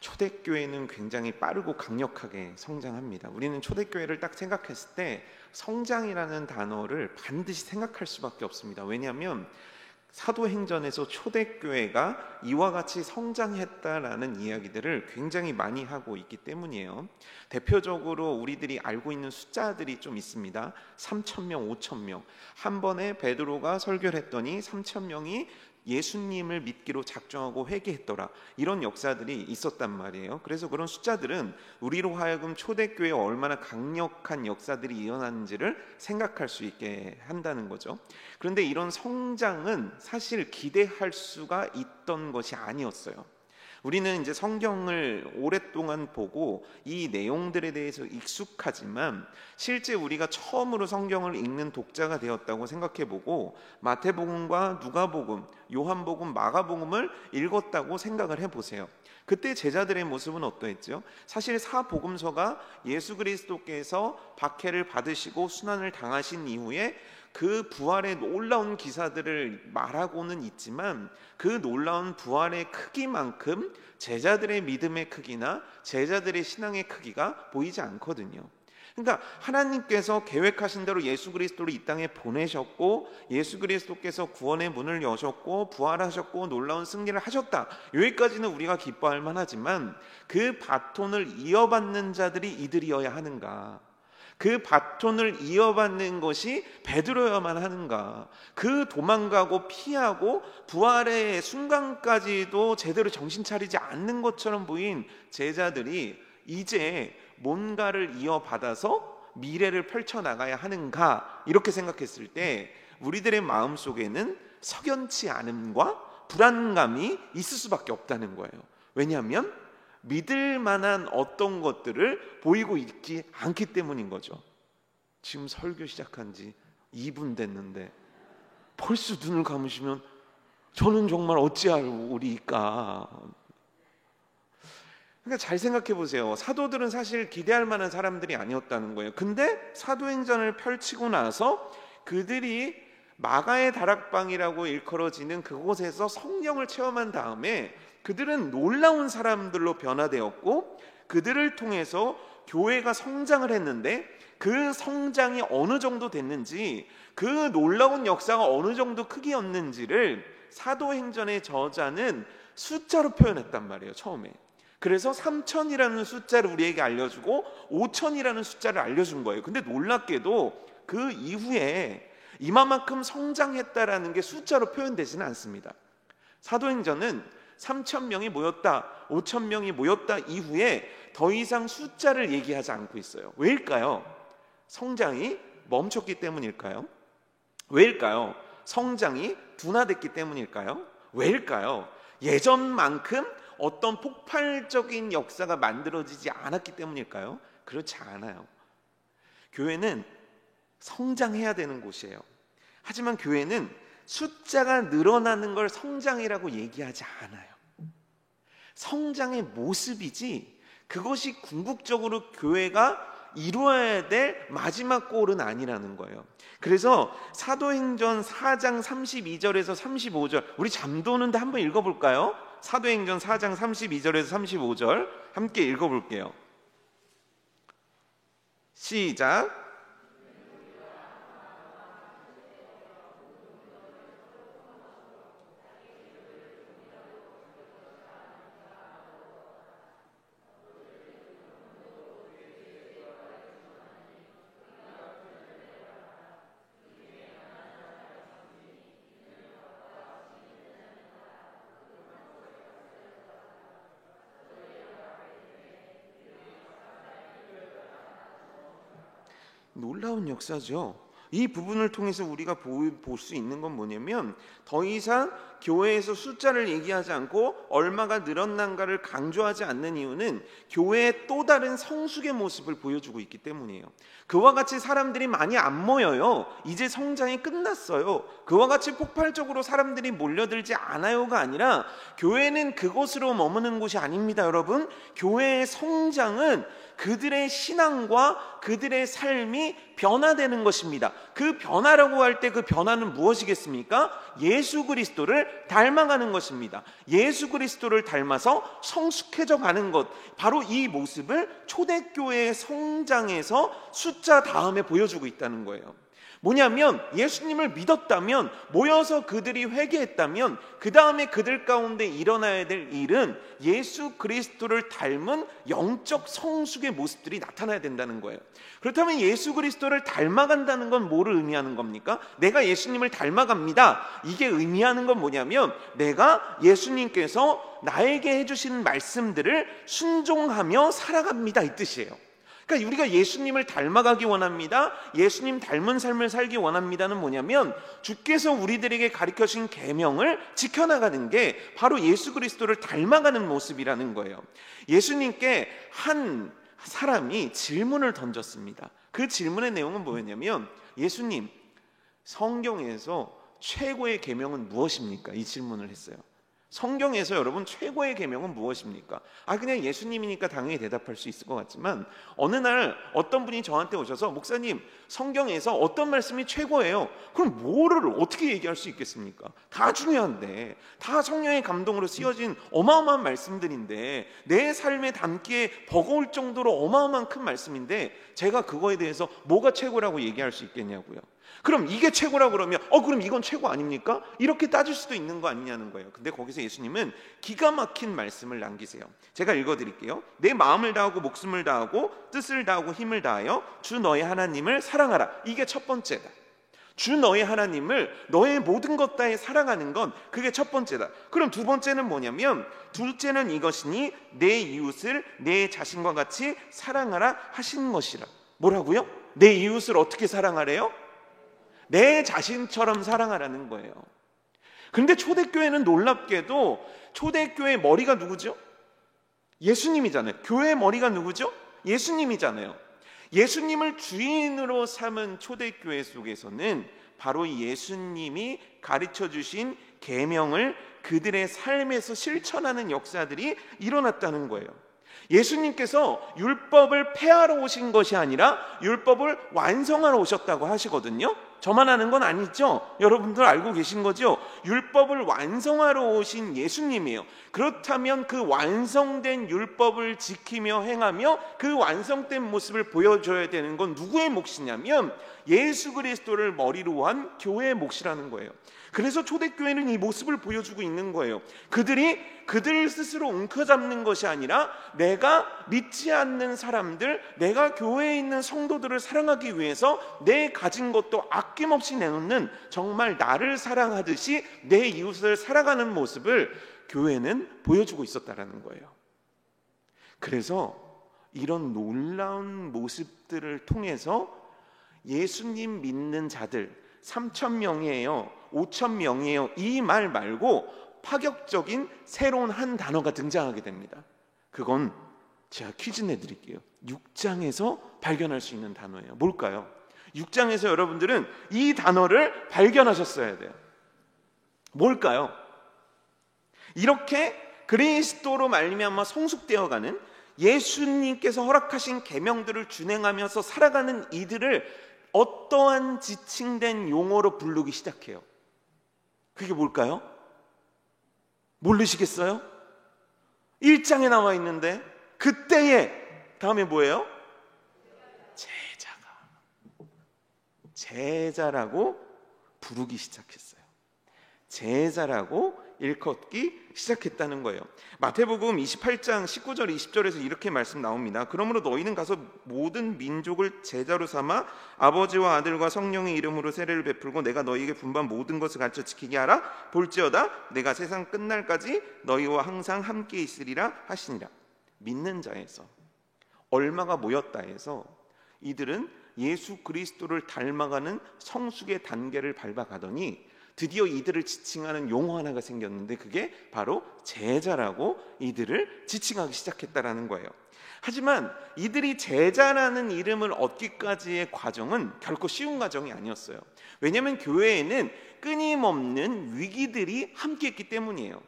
초대교회는 굉장히 빠르고 강력하게 성장합니다. 우리는 초대교회를 딱 생각했을 때 성장이라는 단어를 반드시 생각할 수밖에 없습니다. 왜냐하면 사도행전에서 초대교회가 이와 같이 성장했다라는 이야기들을 굉장히 많이 하고 있기 때문이에요. 대표적으로 우리들이 알고 있는 숫자들이 좀 있습니다. 3,000명, 5,000명. 한 번에 베드로가 설교를 했더니 3,000명이 예수님을 믿기로 작정하고 회개했더라. 이런 역사들이 있었단 말이에요. 그래서 그런 숫자들은 우리로 하여금 초대교회에 얼마나 강력한 역사들이 일어났는지를 생각할 수 있게 한다는 거죠. 그런데 이런 성장은 사실 기대할 수가 있던 것이 아니었어요. 우리는 이제 성경을 오랫동안 보고 이 내용들에 대해서 익숙하지만 실제 우리가 처음으로 성경을 읽는 독자가 되었다고 생각해보고 마태복음과 누가복음, 요한복음, 마가복음을 읽었다고 생각을 해보세요. 그때 제자들의 모습은 어떠했죠? 사실 사복음서가 예수 그리스도께서 박해를 받으시고 순환을 당하신 이후에 그 부활의 놀라운 기사들을 말하고는 있지만 그 놀라운 부활의 크기만큼 제자들의 믿음의 크기나 제자들의 신앙의 크기가 보이지 않거든요. 그러니까 하나님께서 계획하신 대로 예수 그리스도를 이 땅에 보내셨고 예수 그리스도께서 구원의 문을 여셨고 부활하셨고 놀라운 승리를 하셨다. 여기까지는 우리가 기뻐할 만하지만 그 바톤을 이어받는 자들이 이들이어야 하는가? 그 바톤을 이어받는 것이 베드로여만 하는가? 그 도망가고 피하고 부활의 순간까지도 제대로 정신 차리지 않는 것처럼 보인 제자들이 이제 뭔가를 이어받아서 미래를 펼쳐나가야 하는가? 이렇게 생각했을 때 우리들의 마음속에는 석연치 않음과 불안감이 있을 수밖에 없다는 거예요. 왜냐하면 믿을 만한 어떤 것들을 보이고 있지 않기 때문인 거죠. 지금 설교 시작한 지 2분 됐는데 벌써 눈을 감으시면 저는 정말 어찌하리까. 그러니까 잘 생각해 보세요. 사도들은 사실 기대할 만한 사람들이 아니었다는 거예요. 근데 사도행전을 펼치고 나서 그들이 마가의 다락방이라고 일컬어지는 그곳에서 성령을 체험한 다음에 그들은 놀라운 사람들로 변화되었고 그들을 통해서 교회가 성장을 했는데 그 성장이 어느 정도 됐는지 그 놀라운 역사가 어느 정도 크기였는지를 사도행전의 저자는 숫자로 표현했단 말이에요. 처음에. 그래서 3,000이라는 숫자를 우리에게 알려주고 5,000이라는 숫자를 알려준 거예요. 근데 놀랍게도 그 이후에 이만큼 성장했다라는 게 숫자로 표현되지는 않습니다. 사도행전은 3,000명이 모였다, 5,000명이 모였다 이후에 더 이상 숫자를 얘기하지 않고 있어요. 왜일까요? 성장이 멈췄기 때문일까요? 왜일까요? 성장이 둔화됐기 때문일까요? 왜일까요? 예전만큼 어떤 폭발적인 역사가 만들어지지 않았기 때문일까요? 그렇지 않아요. 교회는 성장해야 되는 곳이에요. 하지만 교회는 숫자가 늘어나는 걸 성장이라고 얘기하지 않아요. 성장의 모습이지 그것이 궁극적으로 교회가 이루어야 될 마지막 골은 아니라는 거예요. 그래서 사도행전 4장 32절에서 35절 우리 잠도는데 한번 읽어볼까요? 사도행전 4장 32절에서 35절 함께 읽어볼게요. 시작. 놀라운 역사죠. 이 부분을 통해서 우리가 볼 수 있는 건 뭐냐면 더 이상 교회에서 숫자를 얘기하지 않고 얼마가 늘었는가를 강조하지 않는 이유는 교회의 또 다른 성숙의 모습을 보여주고 있기 때문이에요. 그와 같이 사람들이 많이 안 모여요. 이제 성장이 끝났어요. 그와 같이 폭발적으로 사람들이 몰려들지 않아요가 아니라 교회는 그곳으로 머무는 곳이 아닙니다. 여러분, 교회의 성장은 그들의 신앙과 그들의 삶이 변화되는 것입니다. 그 변화라고 할 때 그 변화는 무엇이겠습니까? 예수 그리스도를 그리스도를 닮아가는 것입니다. 예수 그리스도를 닮아서 성숙해져 가는 것, 바로 이 모습을 초대교회의 성장에서 숫자 다음에 보여주고 있다는 거예요. 뭐냐면 예수님을 믿었다면, 모여서 그들이 회개했다면 그 다음에 그들 가운데 일어나야 될 일은 예수 그리스도를 닮은 영적 성숙의 모습들이 나타나야 된다는 거예요. 그렇다면 예수 그리스도를 닮아간다는 건 뭐를 의미하는 겁니까? 내가 예수님을 닮아갑니다. 이게 의미하는 건 뭐냐면 내가 예수님께서 나에게 해주신 말씀들을 순종하며 살아갑니다, 이 뜻이에요. 그러니까 우리가 예수님을 닮아가기 원합니다, 예수님 닮은 삶을 살기 원합니다는 뭐냐면 주께서 우리들에게 가르쳐주신 계명을 지켜나가는 게 바로 예수 그리스도를 닮아가는 모습이라는 거예요. 예수님께 한 사람이 질문을 던졌습니다. 그 질문의 내용은 뭐였냐면, 예수님, 성경에서 최고의 계명은 무엇입니까? 이 질문을 했어요. 성경에서 여러분 최고의 계명은 무엇입니까? 그냥 예수님이니까 당연히 대답할 수 있을 것 같지만, 어느 날 어떤 분이 저한테 오셔서, 목사님, 성경에서 어떤 말씀이 최고예요? 그럼 뭐를 어떻게 얘기할 수 있겠습니까? 다 중요한데, 다 성령의 감동으로 쓰여진 어마어마한 말씀들인데, 내 삶에 담기에 버거울 정도로 어마어마한 큰 말씀인데 제가 그거에 대해서 뭐가 최고라고 얘기할 수 있겠냐고요. 그럼 이게 최고라고 그러면 그럼 이건 최고 아닙니까? 이렇게 따질 수도 있는 거 아니냐는 거예요. 근데 거기서 예수님은 기가 막힌 말씀을 남기세요. 제가 읽어드릴게요. 내 마음을 다하고 목숨을 다하고 뜻을 다하고 힘을 다하여 주 너의 하나님을 사랑하라. 이게 첫 번째다. 주 너의 하나님을 너의 모든 것 다해 사랑하는 건 그게 첫 번째다. 그럼 두 번째는 뭐냐면, 둘째는 이것이니 내 이웃을 내 자신과 같이 사랑하라 하신 것이라. 뭐라고요? 내 이웃을 어떻게 사랑하래요? 내 자신처럼 사랑하라는 거예요. 그런데 초대교회는 놀랍게도 초대교회의 머리가 누구죠? 예수님이잖아요. 교회의 머리가 누구죠? 예수님이잖아요. 예수님을 주인으로 삼은 초대교회 속에서는 바로 예수님이 가르쳐 주신 계명을 그들의 삶에서 실천하는 역사들이 일어났다는 거예요. 예수님께서 율법을 폐하러 오신 것이 아니라 율법을 완성하러 오셨다고 하시거든요. 저만 아는 건 아니죠? 여러분들 알고 계신 거죠? 율법을 완성하러 오신 예수님이에요. 그렇다면 그 완성된 율법을 지키며 행하며 그 완성된 모습을 보여줘야 되는 건 누구의 몫이냐면 예수 그리스도를 머리로 한 교회의 몫이라는 거예요. 그래서 초대교회는 이 모습을 보여주고 있는 거예요. 그들이 그들 스스로 움켜잡는 것이 아니라 내가 믿지 않는 사람들, 내가 교회에 있는 성도들을 사랑하기 위해서 내 가진 것도 아낌없이 내놓는, 정말 나를 사랑하듯이 내 이웃을 살아가는 모습을 교회는 보여주고 있었다라는 거예요. 그래서 이런 놀라운 모습들을 통해서 예수님 믿는 자들 3,000명이에요, 5,000명이에요, 이 말 말고 파격적인 새로운 한 단어가 등장하게 됩니다. 그건 제가 퀴즈 내드릴게요. 6장에서 발견할 수 있는 단어예요. 뭘까요? 6장에서 여러분들은 이 단어를 발견하셨어야 돼요. 뭘까요? 이렇게 그리스도로 말미암아 성숙되어가는, 예수님께서 허락하신 계명들을 준행하면서 살아가는 이들을 어떠한 지칭된 용어로 부르기 시작해요. 그게 뭘까요? 모르시겠어요? 1장에 나와 있는데, 그때에 다음에 뭐예요? 제자라고 부르기 시작했어요. 제자라고 일컫기 시작했다는 거예요. 마태복음 28장 19절 20절에서 이렇게 말씀 나옵니다. 그러므로 너희는 가서 모든 민족을 제자로 삼아 아버지와 아들과 성령의 이름으로 세례를 베풀고 내가 너희에게 분반 모든 것을 가르쳐 지키게 하라. 볼지어다 내가 세상 끝날까지 너희와 항상 함께 있으리라 하시니라. 믿는 자에서 얼마가 모였다 해서 이들은 예수 그리스도를 닮아가는 성숙의 단계를 밟아가더니 드디어 이들을 지칭하는 용어 하나가 생겼는데, 그게 바로 제자라고 이들을 지칭하기 시작했다라는 거예요. 하지만 이들이 제자라는 이름을 얻기까지의 과정은 결코 쉬운 과정이 아니었어요. 왜냐하면 교회에는 끊임없는 위기들이 함께했기 때문이에요.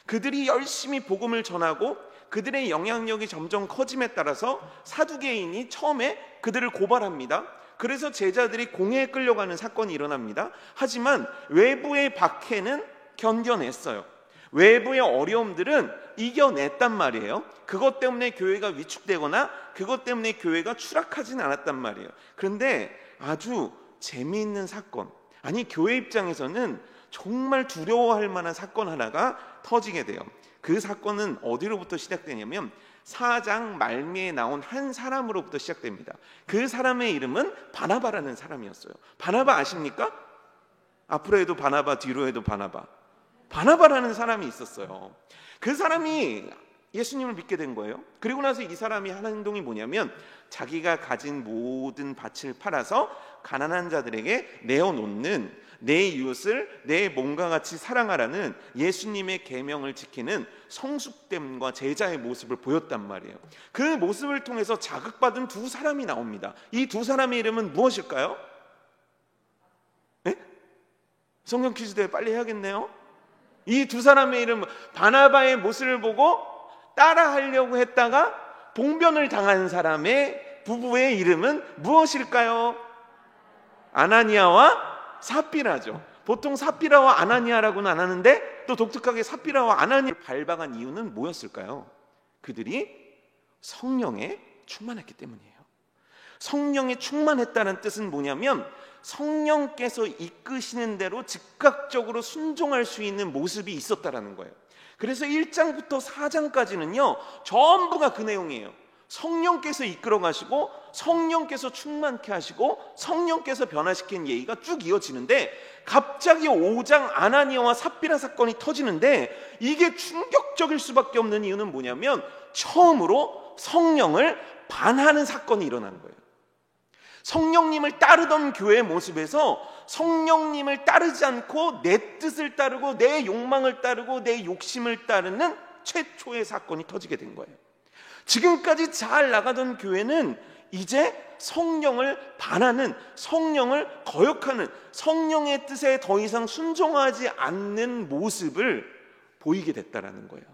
그들이 열심히 복음을 전하고 그들의 영향력이 점점 커짐에 따라서 사두개인이 처음에 그들을 고발합니다. 그래서 제자들이 공회에 끌려가는 사건이 일어납니다. 하지만 외부의 박해는 견뎌냈어요. 외부의 어려움들은 이겨냈단 말이에요. 그것 때문에 교회가 위축되거나 그것 때문에 교회가 추락하진 않았단 말이에요. 그런데 아주 재미있는 사건, 아니 교회 입장에서는 정말 두려워할 만한 사건 하나가 터지게 돼요. 그 사건은 어디로부터 시작되냐면 4장 말미에 나온 한 사람으로부터 시작됩니다. 그 사람의 이름은 바나바라는 사람이었어요. 바나바 아십니까? 앞으로 해도 바나바, 뒤로 해도 바나바. 바나바라는 사람이 있었어요. 그 사람이 예수님을 믿게 된 거예요. 그리고 나서 이 사람이 하는 행동이 뭐냐면 자기가 가진 모든 밭을 팔아서 가난한 자들에게 내어놓는, 내 이웃을 내 몸과 같이 사랑하라는 예수님의 계명을 지키는 성숙됨과 제자의 모습을 보였단 말이에요. 그 모습을 통해서 자극받은 두 사람이 나옵니다. 이 두 사람의 이름은 무엇일까요? 네? 성경 퀴즈 대회 빨리 해야겠네요. 이 두 사람의 이름은 바나바의 모습을 보고 따라하려고 했다가 봉변을 당한 사람의 부부의 이름은 무엇일까요? 아나니아와 삽비라죠. 보통 삽비라와 아나니아라고는 안 하는데 또 독특하게 삽비라와 아나니아를 발박한 이유는 뭐였을까요? 그들이 성령에 충만했기 때문이에요. 성령에 충만했다는 뜻은 뭐냐면 성령께서 이끄시는 대로 즉각적으로 순종할 수 있는 모습이 있었다라는 거예요. 그래서 1장부터 4장까지는요 전부가 그 내용이에요. 성령께서 이끌어 가시고 성령께서 충만케 하시고 성령께서 변화시킨 예의가 쭉 이어지는데 갑자기 5장 아나니아와 삽비라 사건이 터지는데 이게 충격적일 수밖에 없는 이유는 뭐냐면 처음으로 성령을 반하는 사건이 일어나는 거예요. 성령님을 따르던 교회의 모습에서 성령님을 따르지 않고 내 뜻을 따르고 내 욕망을 따르고 내 욕심을 따르는 최초의 사건이 터지게 된 거예요. 지금까지 잘 나가던 교회는 이제 성령을 반하는, 성령을 거역하는, 성령의 뜻에 더 이상 순종하지 않는 모습을 보이게 됐다라는 거예요.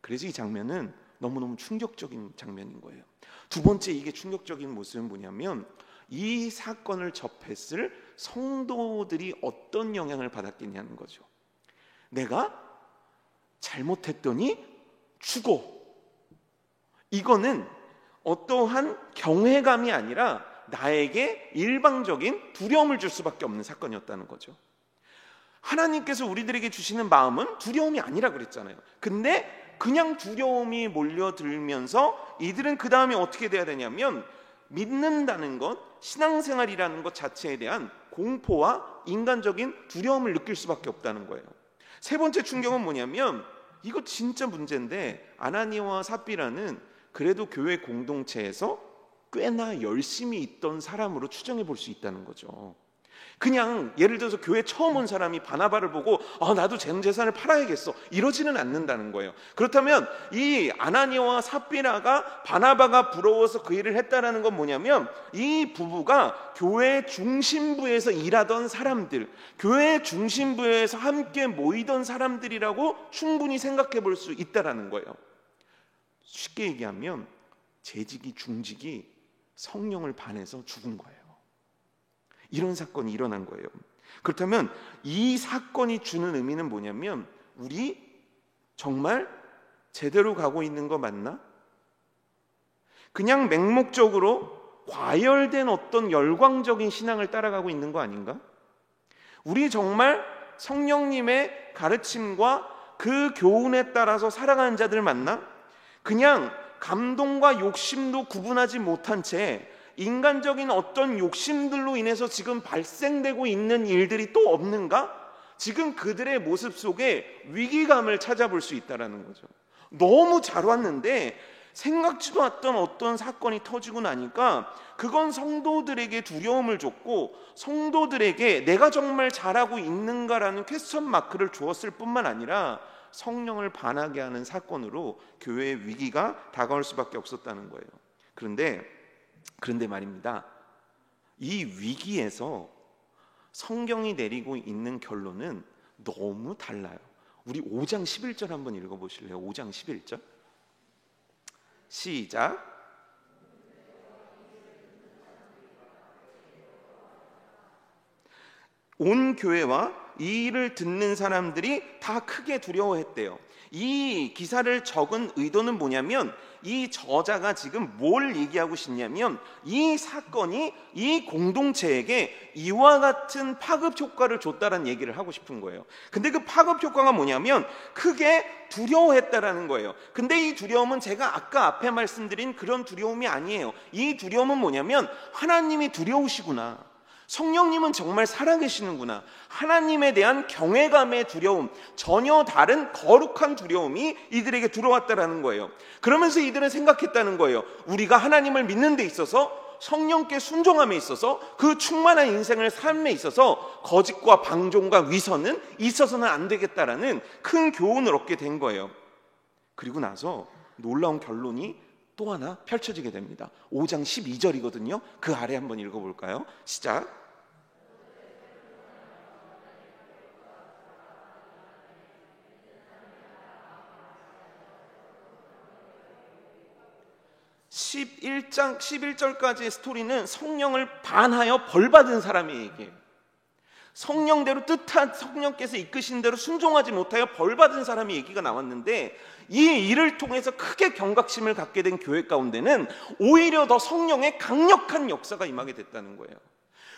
그래서 이 장면은 너무너무 충격적인 장면인 거예요. 두 번째 이게 충격적인 모습은 뭐냐면 이 사건을 접했을 성도들이 어떤 영향을 받았겠냐는 거죠. 내가 잘못했더니 죽어. 이거는 어떠한 경외감이 아니라 나에게 일방적인 두려움을 줄 수밖에 없는 사건이었다는 거죠. 하나님께서 우리들에게 주시는 마음은 두려움이 아니라 그랬잖아요. 근데 그냥 두려움이 몰려들면서 이들은 그 다음에 어떻게 돼야 되냐면 믿는다는 것, 신앙생활이라는 것 자체에 대한 공포와 인간적인 두려움을 느낄 수밖에 없다는 거예요. 세 번째 충격은 뭐냐면 이거 진짜 문제인데 아나니아와 삽비라는 그래도 교회 공동체에서 꽤나 열심히 있던 사람으로 추정해 볼 수 있다는 거죠. 그냥 예를 들어서 교회 처음 온 사람이 바나바를 보고 나도 전 재산을 팔아야겠어 이러지는 않는다는 거예요. 그렇다면 이 아나니아와 삽비라가 바나바가 부러워서 그 일을 했다라는 건 뭐냐면 이 부부가 교회 중심부에서 일하던 사람들, 교회 중심부에서 함께 모이던 사람들이라고 충분히 생각해 볼 수 있다라는 거예요. 쉽게 얘기하면 재직이 중직이 성령을 반해서 죽은 거예요. 이런 사건이 일어난 거예요. 그렇다면 이 사건이 주는 의미는 뭐냐면 우리 정말 제대로 가고 있는 거 맞나? 그냥 맹목적으로 과열된 어떤 열광적인 신앙을 따라가고 있는 거 아닌가? 우리 정말 성령님의 가르침과 그 교훈에 따라서 살아가는 자들 맞나? 그냥 감동과 욕심도 구분하지 못한 채 인간적인 어떤 욕심들로 인해서 지금 발생되고 있는 일들이 또 없는가? 지금 그들의 모습 속에 위기감을 찾아볼 수 있다는 거죠. 너무 잘 왔는데 생각지도 않았던 어떤 사건이 터지고 나니까 그건 성도들에게 두려움을 줬고 성도들에게 내가 정말 잘하고 있는가라는 퀘스천 마크를 주었을 뿐만 아니라 성령을 반하게 하는 사건으로 교회의 위기가 다가올 수밖에 없었다는 거예요. 그런데 말입니다. 이 위기에서 성경이 내리고 있는 결론은 너무 달라요. 우리 5장 11절 한번 읽어보실래요? 5장 11절 시작. 온 교회와 이 일을 듣는 사람들이 다 크게 두려워했대요. 이 기사를 적은 의도는 뭐냐면 이 저자가 지금 뭘 얘기하고 싶냐면 이 사건이 이 공동체에게 이와 같은 파급 효과를 줬다는 얘기를 하고 싶은 거예요. 근데 그 파급 효과가 뭐냐면 크게 두려워했다라는 거예요. 근데 이 두려움은 제가 아까 앞에 말씀드린 그런 두려움이 아니에요. 이 두려움은 뭐냐면 하나님이 두려우시구나, 성령님은 정말 살아계시는구나, 하나님에 대한 경외감의 두려움, 전혀 다른 거룩한 두려움이 이들에게 들어왔다라는 거예요. 그러면서 이들은 생각했다는 거예요. 우리가 하나님을 믿는 데 있어서, 성령께 순종함에 있어서, 그 충만한 인생을 삶에 있어서 거짓과 방종과 위선은 있어서는 안 되겠다라는 큰 교훈을 얻게 된 거예요. 그리고 나서 놀라운 결론이 또 하나 펼쳐지게 됩니다. 5장 12절이거든요. 그 아래 한번 읽어볼까요? 시작. 11장 11절까지의 스토리는 성령을 반하여 벌받은 사람의 얘기예요. 성령대로 뜻한, 성령께서 이끄신 대로 순종하지 못하여 벌받은 사람의 얘기가 나왔는데, 이 일을 통해서 크게 경각심을 갖게 된 교회 가운데는 오히려 더 성령의 강력한 역사가 임하게 됐다는 거예요.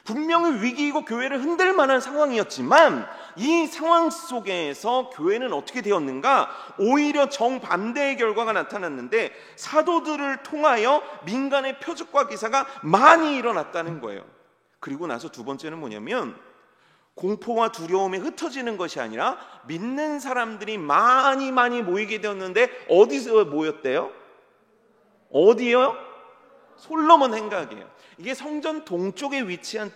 분명히 위기이고 교회를 흔들 만한 상황이었지만 이 상황 속에서 교회는 어떻게 되었는가? 오히려 정반대의 결과가 나타났는데 사도들을 통하여 민간의 표적과 기사가 많이 일어났다는 거예요. 그리고 나서 두 번째는 뭐냐면 공포와 두려움에 흩어지는 것이 아니라 믿는 사람들이 많이 모이게 되었는데 어디서 모였대요? 어디요? 솔로몬 행각이에요. 이게 성전 동쪽에 위치한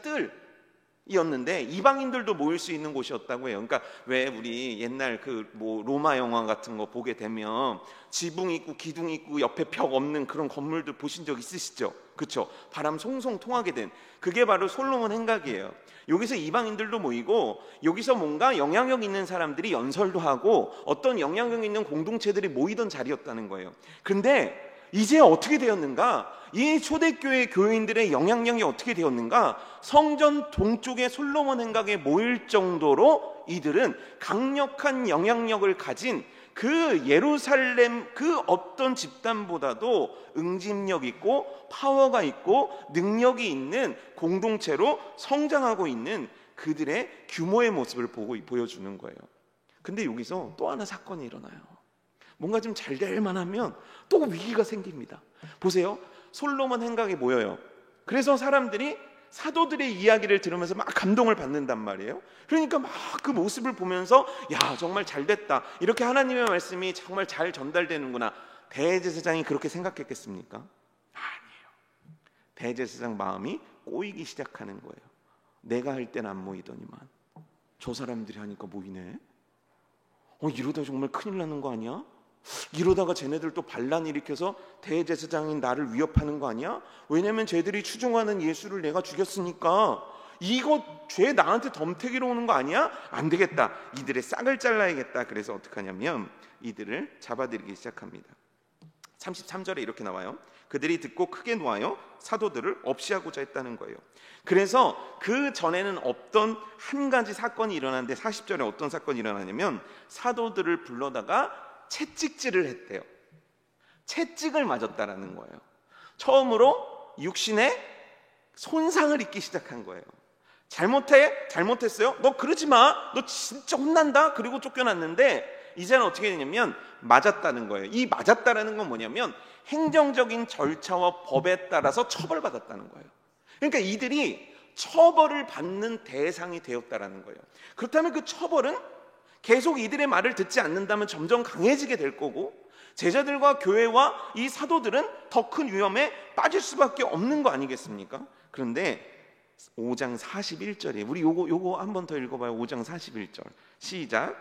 뜰이었는데 이방인들도 모일 수 있는 곳이었다고 해요. 그러니까 왜 우리 옛날 그 뭐 로마 영화 같은 거 보게 되면 지붕 있고 기둥 있고 옆에 벽 없는 그런 건물들 보신 적 있으시죠? 그렇죠? 바람 송송 통하게 된 그게 바로 솔로몬 행각이에요. 여기서 이방인들도 모이고 여기서 뭔가 영향력 있는 사람들이 연설도 하고 어떤 영향력 있는 공동체들이 모이던 자리였다는 거예요. 근데 이제 어떻게 되었는가? 이 초대교회 교인들의 영향력이 어떻게 되었는가? 성전 동쪽의 솔로몬 행각에 모일 정도로 이들은 강력한 영향력을 가진 그 예루살렘 그 어떤 집단보다도 응집력 있고 파워가 있고 능력이 있는 공동체로 성장하고 있는 그들의 규모의 모습을 보여주는 거예요. 근데 여기서 또 하나 사건이 일어나요. 뭔가 좀 잘 될 만하면 또 위기가 생깁니다. 보세요. 솔로몬 행각에 모여요. 그래서 사람들이 사도들의 이야기를 들으면서 막 감동을 받는단 말이에요. 그러니까 막 그 모습을 보면서 야, 정말 잘 됐다, 이렇게 하나님의 말씀이 정말 잘 전달되는구나. 대제사장이 그렇게 생각했겠습니까? 아니에요. 대제사장 마음이 꼬이기 시작하는 거예요. 내가 할 때는 안 모이더니만 저 사람들이 하니까 모이네. 이러다 정말 큰일 나는 거 아니야? 이러다가 쟤네들 또 반란 일으켜서 대제사장인 나를 위협하는 거 아니야? 왜냐면 쟤들이 추종하는 예수를 내가 죽였으니까 이거 죄 나한테 덤태기로 오는 거 아니야? 안 되겠다, 이들의 싹을 잘라야겠다. 그래서 어떻게 하냐면 이들을 잡아들이기 시작합니다. 33절에 이렇게 나와요. 그들이 듣고 크게 놓아요 사도들을 없이하고자 했다는 거예요. 그래서 그 전에는 없던 한 가지 사건이 일어났는데 40절에 어떤 사건이 일어나냐면 사도들을 불러다가 채찍질을 했대요. 채찍을 맞았다라는 거예요. 처음으로 육신에 손상을 입기 시작한 거예요. 잘못했어요? 너 그러지 마, 너 진짜 혼난다. 그리고 쫓겨났는데 이제는 어떻게 되냐면 맞았다는 거예요. 이 맞았다라는 건 뭐냐면 행정적인 절차와 법에 따라서 처벌받았다는 거예요. 그러니까 이들이 처벌을 받는 대상이 되었다라는 거예요. 그렇다면 그 처벌은 계속 이들의 말을 듣지 않는다면 점점 강해지게 될 거고, 제자들과 교회와 이 사도들은 더 큰 위험에 빠질 수밖에 없는 거 아니겠습니까? 그런데 5장 41절에 우리 요거 한 번 더 읽어봐요. 5장 41절 시작.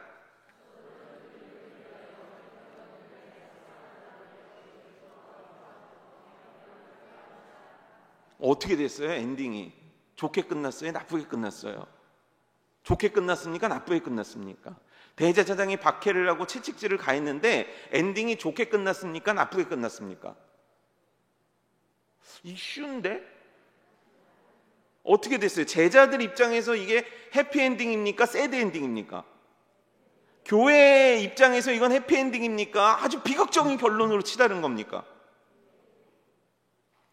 어떻게 됐어요? 엔딩이 좋게 끝났어요? 나쁘게 끝났어요? 좋게 끝났습니까? 나쁘게 끝났습니까? 대제사장이 박해를 하고 채찍질을 가했는데 엔딩이 좋게 끝났습니까? 나쁘게 끝났습니까? 이 쉬운데? 어떻게 됐어요? 제자들 입장에서 이게 해피엔딩입니까? 새드엔딩입니까? 교회 입장에서 이건 해피엔딩입니까? 아주 비극적인 결론으로 치달은 겁니까?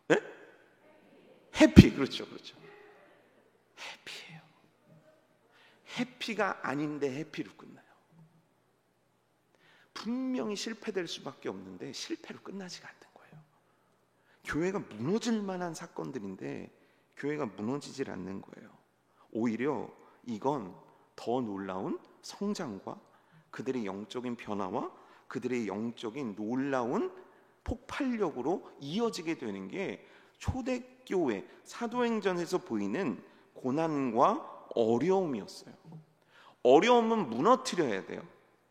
네? 해피, 그렇죠. 해피예요. 해피가 아닌데 해피로 끝나요. 분명히 실패될 수밖에 없는데 실패로 끝나지가 않는 거예요. 교회가 무너질 만한 사건들인데 교회가 무너지질 않는 거예요. 오히려 이건 더 놀라운 성장과 그들의 영적인 변화와 그들의 영적인 놀라운 폭발력으로 이어지게 되는 게 초대교회 사도행전에서 보이는 고난과 어려움이었어요. 어려움은 무너뜨려야 돼요.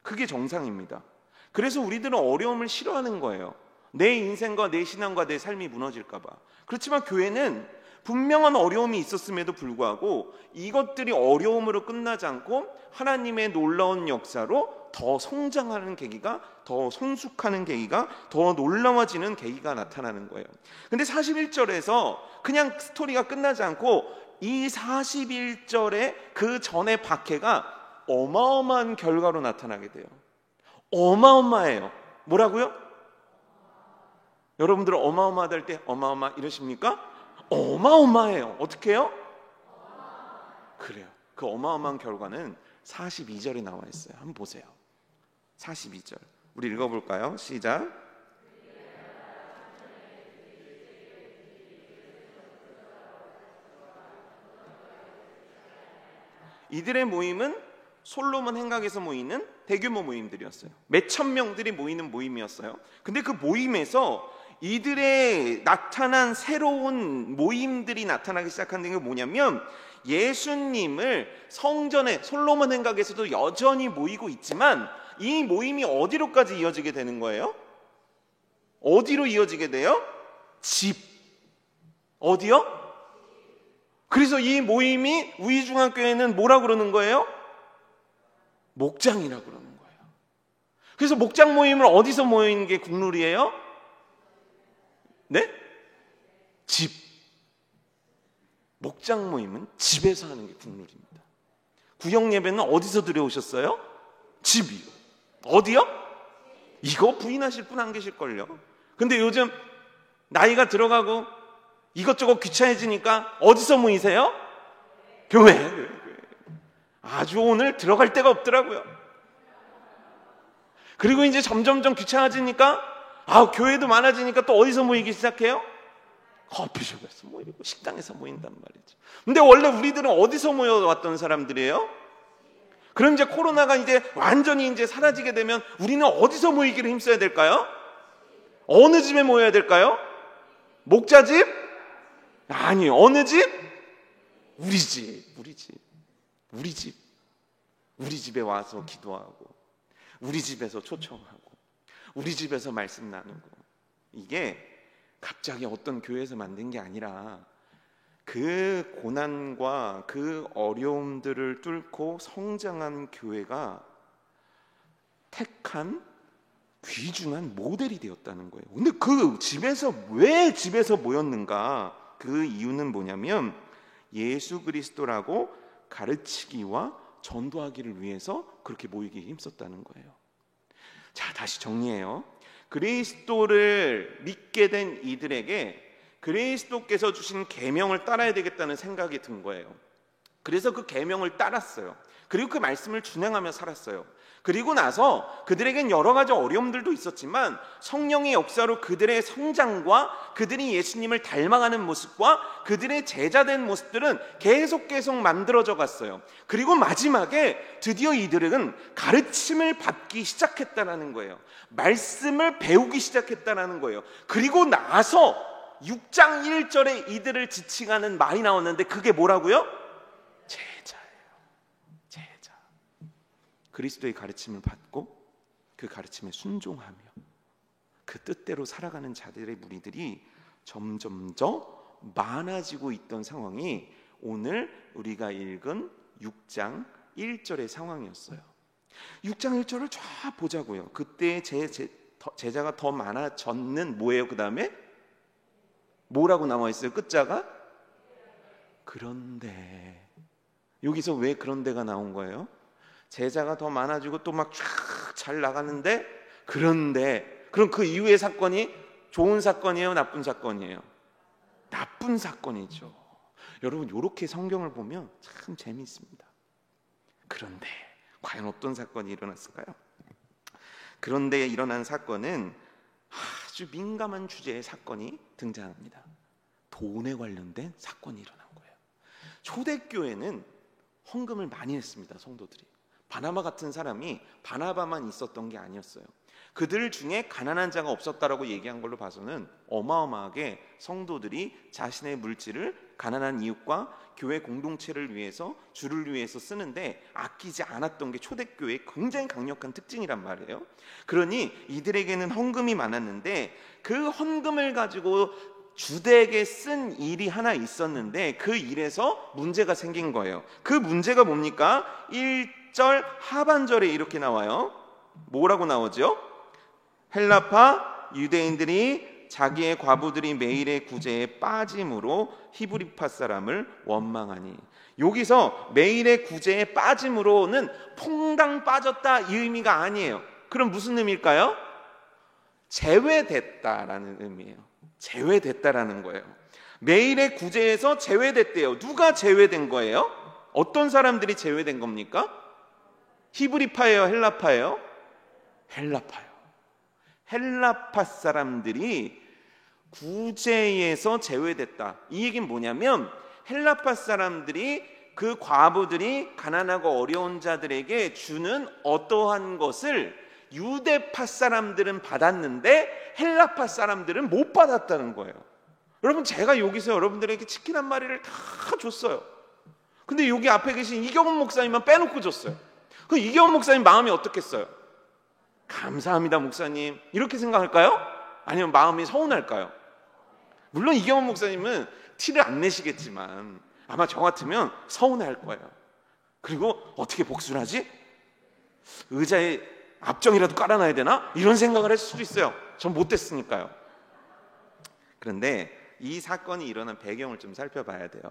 그게 정상입니다. 그래서 우리들은 어려움을 싫어하는 거예요. 내 인생과 내 신앙과 내 삶이 무너질까 봐. 그렇지만 교회는 분명한 어려움이 있었음에도 불구하고 이것들이 어려움으로 끝나지 않고 하나님의 놀라운 역사로 더 성장하는 계기가, 더 성숙하는 계기가, 더 놀라워지는 계기가 나타나는 거예요. 근데 41절에서 그냥 스토리가 끝나지 않고 이 41절에 그 전의 박해가 어마어마한 결과로 나타나게 돼요. 어마어마해요. 뭐라고요? 여러분들 어마어마하다 할 때 어마어마 이러십니까? 어마어마해요. 어떻게 해요? 그래요. 그 어마어마한 결과는 42절에 나와 있어요. 한번 보세요. 42절 우리 읽어볼까요? 시작. 이들의 모임은 솔로몬 행각에서 모이는 대규모 모임들이었어요. 몇천 명들이 모이는 모임이었어요. 근데 그 모임에서 이들의 나타난 새로운 모임들이 나타나기 시작한 게 뭐냐면 예수님을 성전에 솔로몬 행각에서도 여전히 모이고 있지만 이 모임이 어디로까지 이어지게 되는 거예요? 어디로 이어지게 돼요? 집. 어디요? 그래서 이 모임이 우이중앙교회는 뭐라고 그러는 거예요? 목장이라고 그러는 거예요. 그래서 목장 모임을 어디서 모이는 게 국룰이에요? 네? 집. 목장 모임은 집에서 하는 게 국룰입니다. 구역 예배는 어디서 드려오셨어요? 집이요. 어디요? 이거 부인하실 분 안 계실걸요. 근데 요즘 나이가 들어가고 이것저것 귀찮아지니까 어디서 모이세요? 교회. 아주 오늘 들어갈 데가 없더라고요. 그리고 이제 점점점 귀찮아지니까 교회도 많아지니까 또 어디서 모이기 시작해요? 커피숍에서 모이고 식당에서 모인단 말이죠. 근데 원래 우리들은 어디서 모여왔던 사람들이에요? 그럼 이제 코로나가 이제 완전히 이제 사라지게 되면 우리는 어디서 모이기를 힘써야 될까요? 어느 집에 모여야 될까요? 목자집? 아니요. 어느 집? 우리 집. 우리 집에 와서 기도하고 우리 집에서 초청하고 우리 집에서 말씀 나누고 이게 갑자기 어떤 교회에서 만든 게 아니라 그 고난과 그 어려움들을 뚫고 성장한 교회가 택한 귀중한 모델이 되었다는 거예요. 근데 그 집에서 왜 집에서 모였는가? 그 이유는 뭐냐면 예수 그리스도라고 가르치기와 전도하기를 위해서 그렇게 모이기에 힘썼다는 거예요. 자, 다시 정리해요. 그리스도를 믿게 된 이들에게 그리스도께서 주신 계명을 따라야 되겠다는 생각이 든 거예요. 그래서 그 계명을 따랐어요. 그리고 그 말씀을 준행하며 살았어요. 그리고 나서 그들에겐 여러 가지 어려움들도 있었지만 성령의 역사로 그들의 성장과 그들이 예수님을 닮아가는 모습과 그들의 제자된 모습들은 계속 만들어져 갔어요. 그리고 마지막에 드디어 이들은 가르침을 받기 시작했다는 거예요. 말씀을 배우기 시작했다는 거예요. 그리고 나서 6장 1절에 이들을 지칭하는 말이 나왔는데 그게 뭐라고요? 제자예요. 제자. 그리스도의 가르침을 받고 그 가르침에 순종하며 그 뜻대로 살아가는 자들의 무리들이 점점 더 많아지고 있던 상황이 오늘 우리가 읽은 6장 1절의 상황이었어요. 6장 1절을 쫙 보자고요. 그때 제자가 더 많아졌는 뭐예요? 그 다음에 뭐라고 나와 있어요? 끝자가? 그런데 여기서 왜 그런데가 나온 거예요? 제자가 더 많아지고 또 막 쫙 잘 나가는데 그런데 그럼 그 이후의 사건이 좋은 사건이에요? 나쁜 사건이에요? 나쁜 사건이죠. 여러분 이렇게 성경을 보면 참 재미있습니다. 그런데 과연 어떤 사건이 일어났을까요? 그런데 일어난 사건은 아주 민감한 주제의 사건이 등장합니다. 돈에 관련된 사건이 일어난 거예요. 초대교회는 헌금을 많이 했습니다. 성도들이. 바나바 같은 사람이 바나바만 있었던 게 아니었어요. 그들 중에 가난한 자가 없었다라고 얘기한 걸로 봐서는 어마어마하게 성도들이 자신의 물질을 가난한 이웃과 교회 공동체를 위해서, 주를 위해서 쓰는데 아끼지 않았던 게 초대교회의 굉장히 강력한 특징이란 말이에요. 그러니 이들에게는 헌금이 많았는데 그 헌금을 가지고 주되게 쓴 일이 하나 있었는데 그 일에서 문제가 생긴 거예요. 그 문제가 뭡니까? 1절 하반절에 이렇게 나와요. 뭐라고 나오죠? 헬라파 유대인들이 자기의 과부들이 매일의 구제에 빠짐으로 히브리파 사람을 원망하니, 여기서 매일의 구제에 빠짐으로는 퐁당 빠졌다 이 의미가 아니에요. 그럼 무슨 의미일까요? 제외됐다라는 의미예요. 제외됐다라는 거예요. 매일의 구제에서 제외됐대요. 누가 제외된 거예요? 어떤 사람들이 제외된 겁니까? 히브리파예요? 헬라파예요? 헬라파요. 헬라파 사람들이 구제에서 제외됐다. 이 얘기는 뭐냐면 헬라파 사람들이 그 과부들이 가난하고 어려운 자들에게 주는 어떠한 것을 유대파 사람들은 받았는데 헬라파 사람들은 못 받았다는 거예요. 여러분, 제가 여기서 여러분들에게 치킨 한 마리를 다 줬어요. 근데 여기 앞에 계신 이경훈 목사님만 빼놓고 줬어요. 그 이경훈 목사님 마음이 어떻겠어요? 감사합니다 목사님 이렇게 생각할까요? 아니면 마음이 서운할까요? 물론 이경훈 목사님은 티를 안 내시겠지만 아마 저 같으면 서운할 거예요. 그리고 어떻게 복수를 하지? 의자에 압정이라도 깔아놔야 되나? 이런 생각을 했을 수도 있어요. 전 못됐으니까요. 그런데 이 사건이 일어난 배경을 좀 살펴봐야 돼요.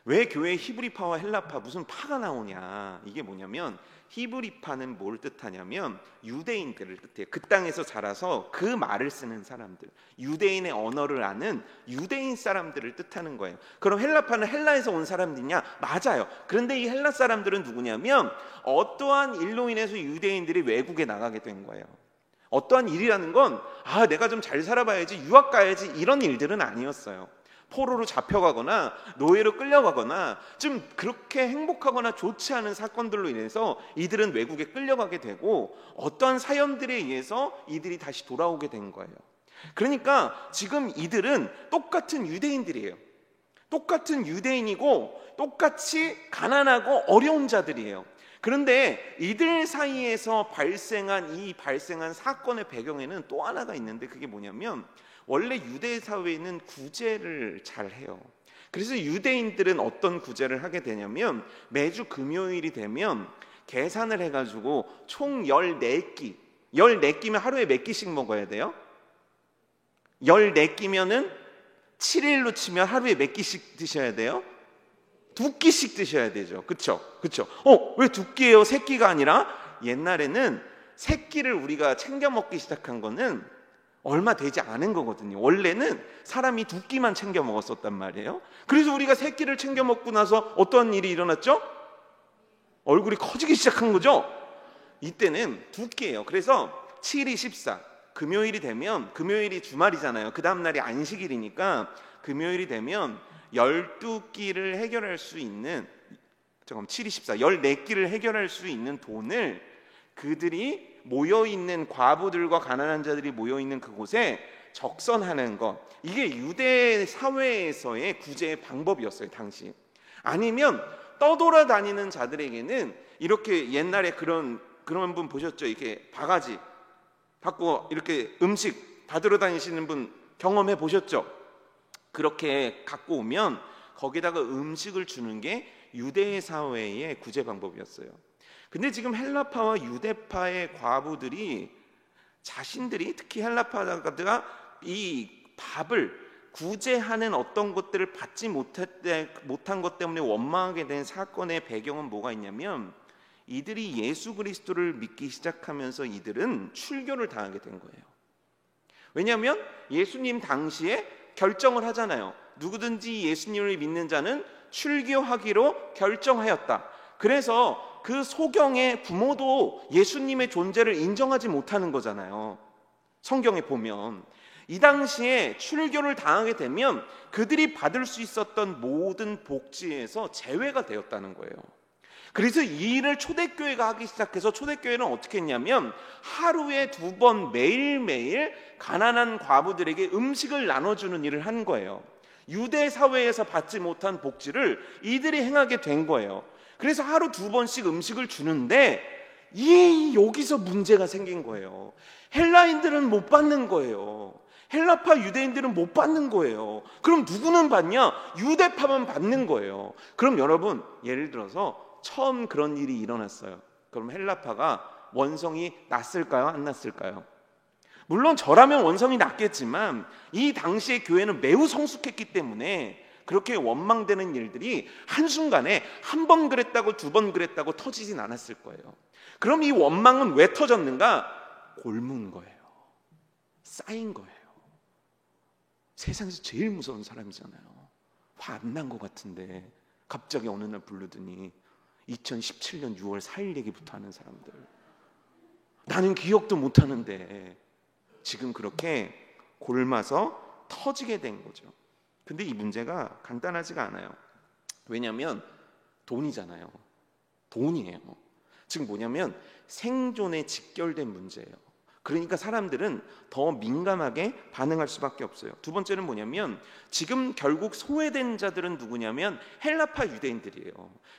왜 교회에 히브리파와 헬라파 무슨 파가 나오냐? 이게 뭐냐면 히브리파는 뭘 뜻하냐면 유대인들을 뜻해요. 그 땅에서 자라서 그 말을 쓰는 사람들, 유대인의 언어를 아는 유대인 사람들을 뜻하는 거예요. 그럼 헬라파는 헬라에서 온 사람들이냐? 맞아요. 그런데 이 헬라 사람들은 누구냐면 어떠한 일로 인해서 유대인들이 외국에 나가게 된 거예요. 어떠한 일이라는 건 내가 좀 잘 살아봐야지, 유학 가야지, 이런 일들은 아니었어요. 포로로 잡혀가거나 노예로 끌려가거나 좀 그렇게 행복하거나 좋지 않은 사건들로 인해서 이들은 외국에 끌려가게 되고 어떠한 사연들에 의해서 이들이 다시 돌아오게 된 거예요. 그러니까 지금 이들은 똑같은 유대인들이에요. 똑같은 유대인이고 똑같이 가난하고 어려운 자들이에요. 그런데 이들 사이에서 발생한 사건의 배경에는 또 하나가 있는데, 그게 뭐냐면 원래 유대 사회는 구제를 잘 해요. 그래서 유대인들은 어떤 구제를 하게 되냐면 매주 금요일이 되면 계산을 해가지고 총 14끼, 14끼면 하루에 몇 끼씩 먹어야 돼요? 14끼면은 7일로 치면 하루에 몇 끼씩 드셔야 돼요? 2끼씩 드셔야 되죠. 그쵸? 왜 2끼예요? 3끼가 아니라? 옛날에는 3끼를 우리가 챙겨 먹기 시작한 거는 얼마 되지 않은 거거든요. 원래는 사람이 2끼만 챙겨 먹었었단 말이에요. 그래서 우리가 3끼를 챙겨 먹고 나서 어떤 일이 일어났죠? 얼굴이 커지기 시작한 거죠. 이때는 2끼예요. 그래서 7이 14, 금요일이 되면, 금요일이 주말이잖아요. 그 다음 날이 안식일이니까 금요일이 되면 12끼를 해결할 수 있는, 7이 14, 14끼를 해결할 수 있는 돈을 그들이 모여있는 과부들과 가난한 자들이 모여있는 그곳에 적선하는 것, 이게 유대 사회에서의 구제의 방법이었어요 당시. 아니면 떠돌아다니는 자들에게는 이렇게, 옛날에 그런 분 보셨죠? 이렇게 바가지 받고 이렇게 음식 받으러 다니시는 분 경험해 보셨죠? 그렇게 갖고 오면 거기다가 음식을 주는 게 유대 사회의 구제 방법이었어요. 근데 지금 헬라파와 유대파의 과부들이 자신들이, 특히 헬라파가 이 밥을 구제하는 어떤 것들을 받지 못한 것 때문에 원망하게 된 사건의 배경은 뭐가 있냐면 이들이 예수 그리스도를 믿기 시작하면서 이들은 출교를 당하게 된 거예요. 왜냐하면 예수님 당시에 결정을 하잖아요. 누구든지 예수님을 믿는 자는 출교하기로 결정하였다. 그래서 그 소경의 부모도 예수님의 존재를 인정하지 못하는 거잖아요. 성경에 보면 이 당시에 출교를 당하게 되면 그들이 받을 수 있었던 모든 복지에서 제외가 되었다는 거예요. 그래서 이 일을 초대교회가 하기 시작해서 초대교회는 어떻게 했냐면 하루에 2번 매일매일 가난한 과부들에게 음식을 나눠주는 일을 한 거예요. 유대 사회에서 받지 못한 복지를 이들이 행하게 된 거예요. 그래서 하루 2번씩 음식을 주는데 여기서 문제가 생긴 거예요. 헬라인들은 못 받는 거예요. 헬라파 유대인들은 못 받는 거예요. 그럼 누구는 받냐? 유대파만 받는 거예요. 그럼 여러분, 예를 들어서 처음 그런 일이 일어났어요. 그럼 헬라파가 원성이 났을까요? 안 났을까요? 물론 저라면 원성이 났겠지만 이 당시의 교회는 매우 성숙했기 때문에 그렇게 원망되는 일들이 한순간에 1번 그랬다고 2번 그랬다고 터지진 않았을 거예요. 그럼 이 원망은 왜 터졌는가? 골문 거예요. 쌓인 거예요. 세상에서 제일 무서운 사람이잖아요. 화 안 난 것 같은데 갑자기 어느 날 부르더니 2017년 6월 4일 얘기부터 하는 사람들, 나는 기억도 못하는데 지금 그렇게 골마서 터지게 된 거죠. 근데 이 문제가 간단하지가 않아요. 왜냐하면 돈이잖아요. 돈이에요. 지금 뭐냐면 생존에 직결된 문제예요. 그러니까 사람들은 더 민감하게 반응할 수밖에 없어요. 두 번째는 뭐냐면 지금 결국 소외된 자들은 누구냐면 헬라파 유대인들이에요.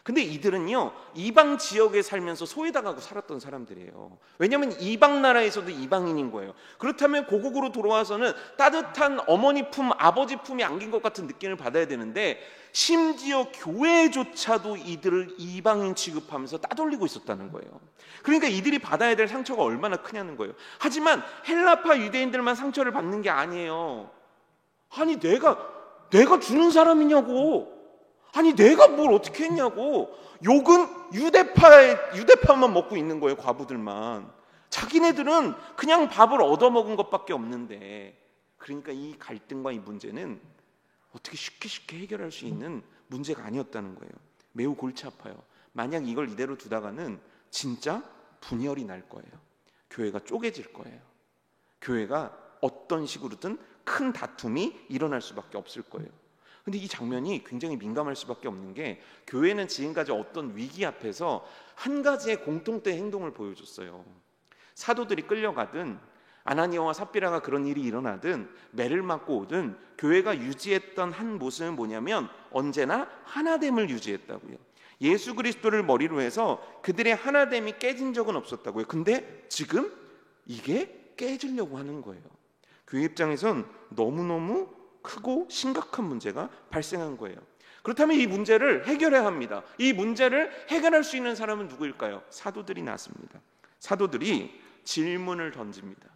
근데 이들은요 이방 지역에 살면서 소외당하고 살았던 사람들이에요. 왜냐하면 이방 나라에서도 이방인인 거예요. 그렇다면 고국으로 돌아와서는 따뜻한 어머니 품, 아버지 품이 안긴 것 같은 느낌을 받아야 되는데 심지어 교회조차도 이들을 이방인 취급하면서 따돌리고 있었다는 거예요. 그러니까 이들이 받아야 될 상처가 얼마나 크냐는 거예요. 하지만 헬라파 유대인들만 상처를 받는 게 아니에요. 아니 내가 주는 사람이냐고. 아니 내가 뭘 어떻게 했냐고. 욕은 유대파만 먹고 있는 거예요. 과부들만. 자기네들은 그냥 밥을 얻어먹은 것밖에 없는데. 그러니까 이 갈등과 이 문제는 어떻게 쉽게 해결할 수 있는 문제가 아니었다는 거예요. 매우 골치 아파요. 만약 이걸 이대로 두다가는 진짜 분열이 날 거예요. 교회가 쪼개질 거예요. 교회가 어떤 식으로든 큰 다툼이 일어날 수밖에 없을 거예요. 근데 이 장면이 굉장히 민감할 수밖에 없는 게 교회는 지금까지 어떤 위기 앞에서 한 가지의 공통된 행동을 보여줬어요. 사도들이 끌려가든 아나니아와 삽비라가 그런 일이 일어나든 매를 맞고 오든 교회가 유지했던 한 모습은 뭐냐면 언제나 하나됨을 유지했다고요. 예수 그리스도를 머리로 해서 그들의 하나됨이 깨진 적은 없었다고요. 근데 지금 이게 깨지려고 하는 거예요. 교회 입장에선 너무너무 크고 심각한 문제가 발생한 거예요. 그렇다면 이 문제를 해결해야 합니다. 이 문제를 해결할 수 있는 사람은 누구일까요? 사도들이 나섭니다. 사도들이 질문을 던집니다.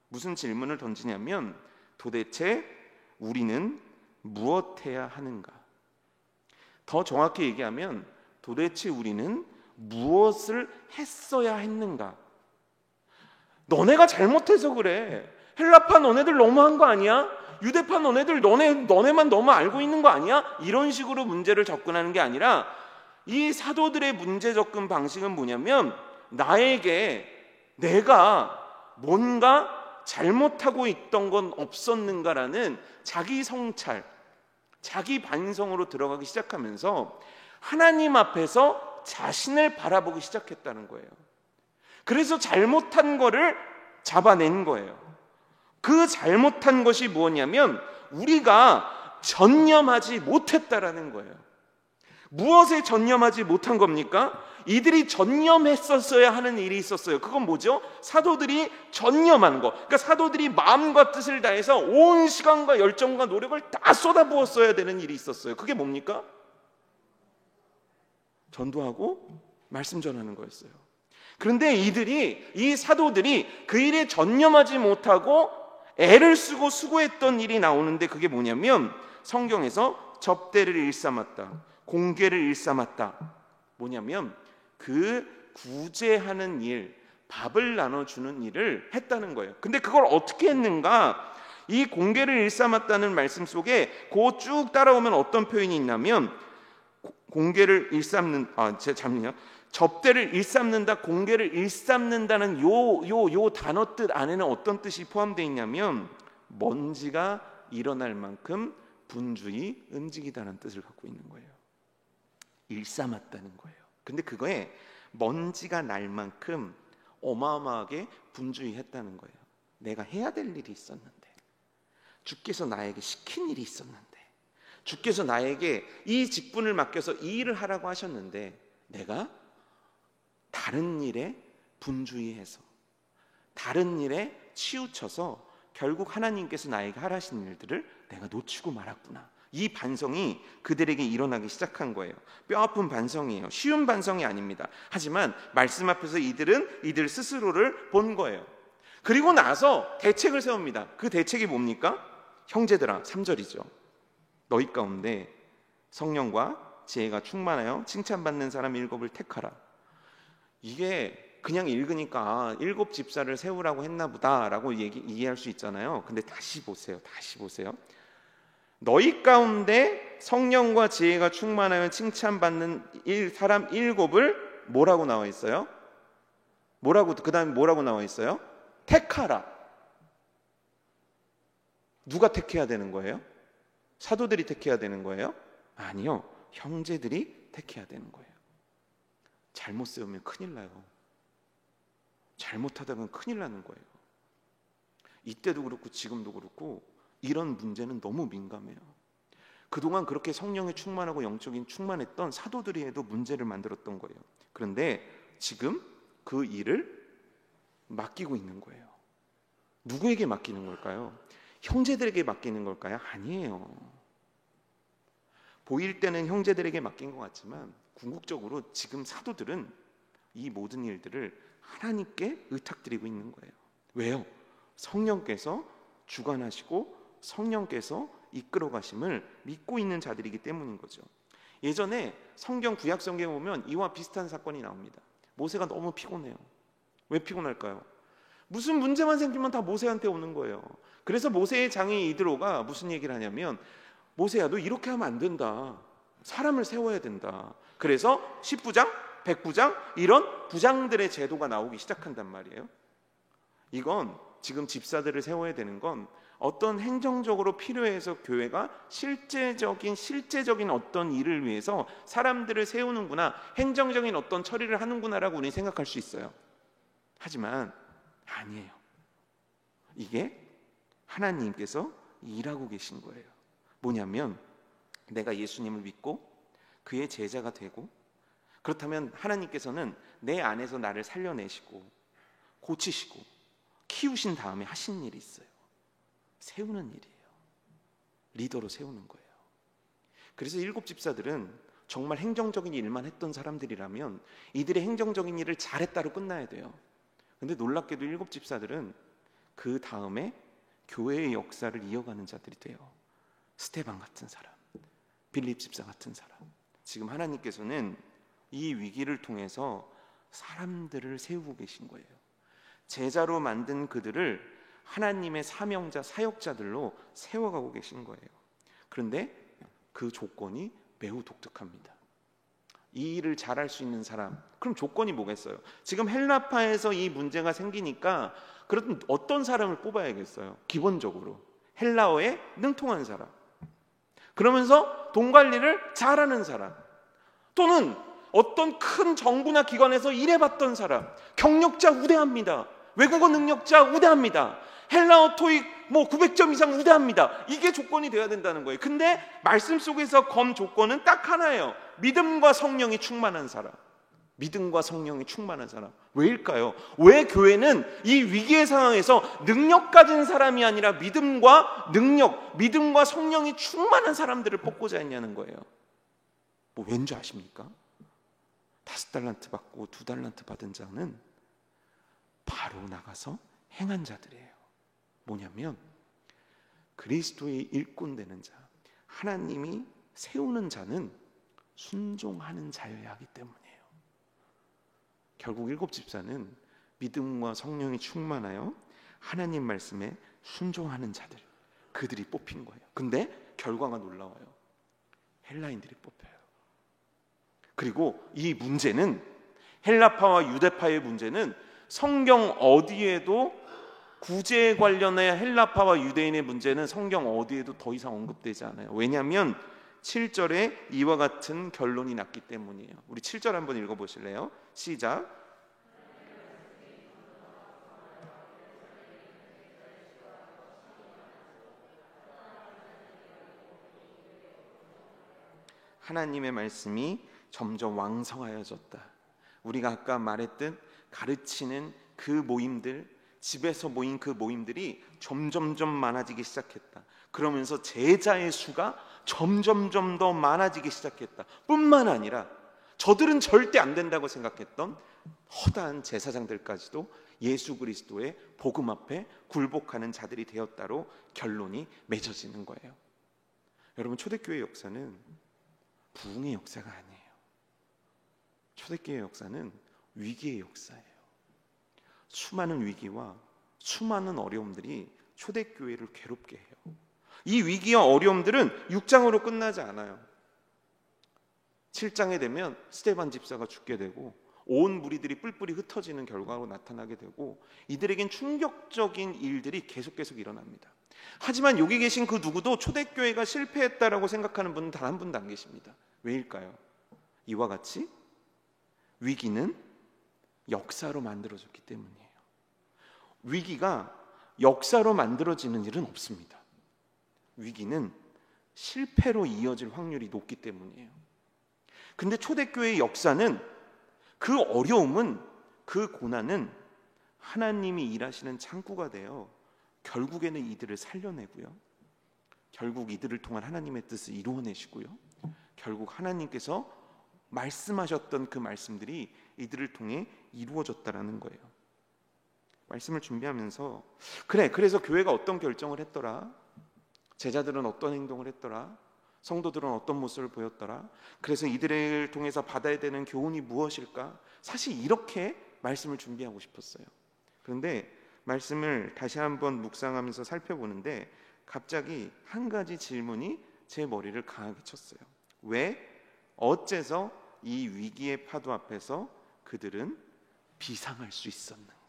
무슨 질문을 던지냐면 도대체 우리는 무엇해야 하는가? 더 정확히 얘기하면 도대체 우리는 무엇을 했어야 했는가? 너네가 잘못해서 그래. 헬라파 너네들 너무한 거 아니야? 유대파 너네들 너네만 너무 알고 있는 거 아니야? 이런 식으로 문제를 접근하는 게 아니라 이 사도들의 문제 접근 방식은 뭐냐면 나에게 내가 뭔가 잘못하고 있던 건 없었는가라는 자기 성찰, 자기 반성으로 들어가기 시작하면서 하나님 앞에서 자신을 바라보기 시작했다는 거예요. 그래서 잘못한 거를 잡아낸 거예요. 그 잘못한 것이 뭐냐면 우리가 전념하지 못했다라는 거예요. 무엇에 전념하지 못한 겁니까? 이들이 전념했었어야 하는 일이 있었어요. 그건 뭐죠? 사도들이 전념한 거. 그러니까 사도들이 마음과 뜻을 다해서 온 시간과 열정과 노력을 다 쏟아부었어야 되는 일이 있었어요. 그게 뭡니까? 전도하고 말씀 전하는 거였어요. 그런데 이 사도들이 그 일에 전념하지 못하고 애를 쓰고 수고했던 일이 나오는데 그게 뭐냐면 성경에서 접대를 일삼았다, 공궤를 일삼았다. 뭐냐면 그 구제하는 일, 밥을 나눠주는 일을 했다는 거예요. 근데 그걸 어떻게 했는가? 이 공궤를 일삼았다는 말씀 속에 그 쭉 따라오면 어떤 표현이 있냐면 공궤를 일삼는 잠시만요. 접대를 일삼는다, 공궤를 일삼는다는 요 단어 뜻 안에는 어떤 뜻이 포함되어 있냐면 먼지가 일어날 만큼 분주히 움직이다는 뜻을 갖고 있는 거예요. 일삼았다는 거예요. 근데 그거에 먼지가 날 만큼 어마어마하게 분주히 했다는 거예요. 내가 해야 될 일이 있었는데, 주께서 나에게 시킨 일이 있었는데, 주께서 나에게 이 직분을 맡겨서 이 일을 하라고 하셨는데 내가 다른 일에 분주히 해서, 다른 일에 치우쳐서 결국 하나님께서 나에게 하라신 일들을 내가 놓치고 말았구나. 이 반성이 그들에게 일어나기 시작한 거예요. 뼈아픈 반성이에요. 쉬운 반성이 아닙니다. 하지만 말씀 앞에서 이들 스스로를 본 거예요. 그리고 나서 대책을 세웁니다. 그 대책이 뭡니까? 형제들아, 3절이죠. 너희 가운데 성령과 지혜가 충만하여 칭찬받는 사람 7을 택하라. 이게 그냥 읽으니까 7 집사를 세우라고 했나 보다라고 이해할 수 있잖아요. 근데 다시 보세요. 너희 가운데 성령과 지혜가 충만하여 칭찬받는 사람 7을 뭐라고 나와 있어요? 그 다음에 뭐라고 나와 있어요? 택하라. 누가 택해야 되는 거예요? 사도들이 택해야 되는 거예요? 아니요, 형제들이 택해야 되는 거예요. 잘못 세우면 큰일 나요. 잘못하다간 큰일 나는 거예요. 이때도 그렇고 지금도 그렇고 이런 문제는 너무 민감해요. 그동안 그렇게 성령에 충만하고 영적인 충만했던 사도들이 해도 문제를 만들었던 거예요. 그런데 지금 그 일을 맡기고 있는 거예요. 누구에게 맡기는 걸까요? 형제들에게 맡기는 걸까요? 아니에요. 보일 때는 형제들에게 맡긴 것 같지만 궁극적으로 지금 사도들은 이 모든 일들을 하나님께 의탁드리고 있는 거예요. 왜요? 성령께서 주관하시고 성령께서 이끌어 가심을 믿고 있는 자들이기 때문인 거죠. 예전에 성경 구약 성경에 보면 이와 비슷한 사건이 나옵니다. 모세가 너무 피곤해요. 왜 피곤할까요? 무슨 문제만 생기면 다 모세한테 오는 거예요. 그래서 모세의 장인 이드로가 무슨 얘기를 하냐면, 모세야, 너 이렇게 하면 안 된다. 사람을 세워야 된다. 그래서 10부장, 100부장 이런 부장들의 제도가 나오기 시작한단 말이에요. 이건 지금 집사들을 세워야 되는 건 어떤 행정적으로 필요해서 교회가 실제적인 어떤 일을 위해서 사람들을 세우는구나, 행정적인 어떤 처리를 하는구나라고 우리 생각할 수 있어요. 하지만 아니에요. 이게 하나님께서 일하고 계신 거예요. 뭐냐면 내가 예수님을 믿고 그의 제자가 되고, 그렇다면 하나님께서는 내 안에서 나를 살려내시고 고치시고 키우신 다음에 하신 일이 있어요. 세우는 일이에요. 리더로 세우는 거예요. 그래서 7 집사들은 정말 행정적인 일만 했던 사람들이라면 이들의 행정적인 일을 잘했다로 끝나야 돼요. 근데 놀랍게도 7 집사들은 그 다음에 교회의 역사를 이어가는 자들이 돼요. 스테반 같은 사람, 빌립 집사 같은 사람. 지금 하나님께서는 이 위기를 통해서 사람들을 세우고 계신 거예요. 제자로 만든 그들을 하나님의 사명자, 사역자들로 세워가고 계신 거예요. 그런데 그 조건이 매우 독특합니다. 이 일을 잘할 수 있는 사람, 그럼 조건이 뭐겠어요? 지금 헬라파에서 이 문제가 생기니까 그렇다면 어떤 사람을 뽑아야겠어요? 기본적으로 헬라어에 능통한 사람, 그러면서 돈 관리를 잘하는 사람, 또는 어떤 큰 정부나 기관에서 일해봤던 사람, 경력자 우대합니다. 외국어 능력자 우대합니다. 헬라어 토익 900점 이상 우대합니다. 이게 조건이 돼야 된다는 거예요. 근데 말씀 속에서 검 조건은 딱 하나예요. 믿음과 성령이 충만한 사람. 믿음과 성령이 충만한 사람. 왜일까요? 왜 교회는 이 위기의 상황에서 능력 가진 사람이 아니라 믿음과 성령이 충만한 사람들을 뽑고자 했냐는 거예요. 왠지 아십니까? 5달란트 받고 2달란트 받은 자는 바로 나가서 행한 자들이에요. 뭐냐면 그리스도의 일꾼 되는 자, 하나님이 세우는 자는 순종하는 자여야 하기 때문이에요. 결국 일곱 집사는 믿음과 성령이 충만하여 하나님 말씀에 순종하는 자들, 그들이 뽑힌 거예요. 근데 결과가 놀라워요. 헬라인들이 뽑혀요. 그리고 이 문제는, 헬라파와 유대파의 문제는 성경 어디에도, 구제에 관련해 헬라파와 유대인의 문제는 성경 어디에도 더 이상 언급되지 않아요. 왜냐하면 7절에 이와 같은 결론이 났기 때문이에요. 우리 7절 한번 읽어보실래요? 시작. 하나님의 말씀이 점점 왕성하여졌다. 우리가 아까 말했듯 가르치는 그 모임들, 집에서 모인 그 모임들이 점점점 많아지기 시작했다. 그러면서 제자의 수가 점점점 더 많아지기 시작했다. 뿐만 아니라 저들은 절대 안 된다고 생각했던 허다한 제사장들까지도 예수 그리스도의 복음 앞에 굴복하는 자들이 되었다로 결론이 맺어지는 거예요. 여러분, 초대교회 역사는 부흥의 역사가 아니에요. 초대교회 역사는 위기의 역사예요. 수많은 위기와 수많은 어려움들이 초대교회를 괴롭게 해요. 이 위기와 어려움들은 6장으로 끝나지 않아요. 7장에 되면 스데반 집사가 죽게 되고 온 무리들이 뿔뿔이 흩어지는 결과로 나타나게 되고 이들에겐 충격적인 일들이 계속 일어납니다. 하지만 여기 계신 그 누구도 초대교회가 실패했다라고 생각하는 분은 단 한 분도 안 계십니다. 왜일까요? 이와 같이 위기는 역사로 만들어졌기 때문이에요. 위기가 역사로 만들어지는 일은 없습니다. 위기는 실패로 이어질 확률이 높기 때문이에요. 근데 초대교회의 역사는, 그 어려움은, 그 고난은 하나님이 일하시는 창구가 되어 결국에는 이들을 살려내고요, 결국 이들을 통한 하나님의 뜻을 이루어내시고요, 결국 하나님께서 말씀하셨던 그 말씀들이 이들을 통해 이루어졌다라는 거예요. 말씀을 준비하면서 그래서 교회가 어떤 결정을 했더라, 제자들은 어떤 행동을 했더라, 성도들은 어떤 모습을 보였더라, 그래서 이들을 통해서 받아야 되는 교훈이 무엇일까, 사실 이렇게 말씀을 준비하고 싶었어요. 그런데 말씀을 다시 한번 묵상하면서 살펴보는데 갑자기 한 가지 질문이 제 머리를 강하게 쳤어요. 왜, 어째서 이 위기의 파도 앞에서 그들은 비상할 수 있었는가?